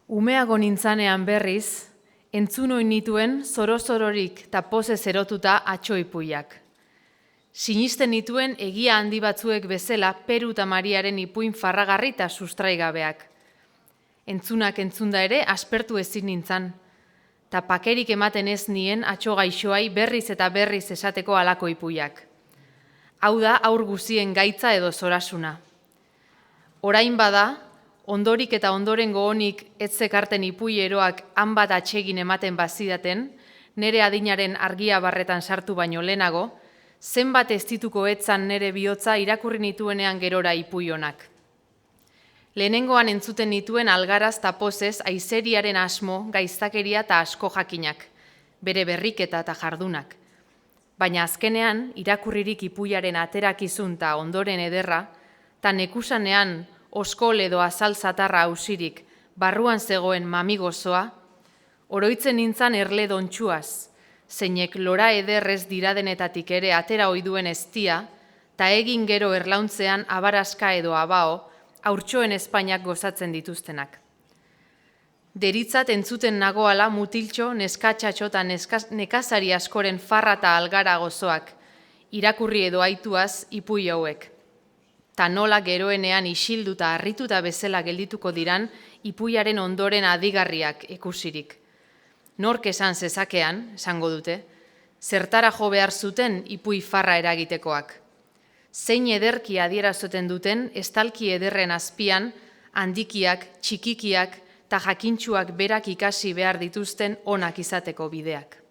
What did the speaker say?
Umeago nintzanean berriz, entzun oin nituen zoro-zororik eta pozez erotuta atxoipuiak. Sinisten nituen egia handi batzuek bezala Peru eta Mariaren ipuin farragarri eta sustraigabeak. Entzunak entzunda ere aspertu ezin nintzan, eta pakerik ematen ez nien atxo gaixoai berriz eta berriz esateko halako ipuiak. Hau da haur guzien gaitza edo zorasuna. Orain bada, ondorik eta ondorengo honik ez zekarten ipuieroak han bat atsegin ematen bazidaten, nere adinaren argia barretan sartu baino lehenago, zenbat ez dituko etzan nere bihotza irakurri nituenean gerora ipuionak. Lehenengoan entzuten nituen algaraz eta pozez aizeriaren asmo, gaiztakeria eta asko jakinak, bere berriketa eta jardunak. Baina azkenean, irakurririk ipuiaren aterakizun eta ondoren ederra, eta nekusanean oskol edo azal zatarra hausirik, barruan zegoen mamigozoa, oroitzen nintzan erle dontxuaz, zeinek lora ederrez diradenetatik ere atera oiduen eztia, eta egin gero erlauntzean abaraska edo abao, haurtxoen Espainiak gozatzen dituztenak. Deritzat entzuten nagoala mutiltxo, neskatxatxo eta nekazari askoren farra eta algara gozoak, irakurri edo aituaz ipui hauek. Ta nola geroenean isilduta harrituta bezala geldituko diran ipuiaren ondoren adigarriak ikusirik. Nork esan zezakean, esango dute, zertara jo behar zuten ipui farra eragitekoak. Zein ederki adierazten duten estalki ederren azpian handikiak, txikikiak eta jakintsuak berak ikasi behar dituzten onak izateko bideak.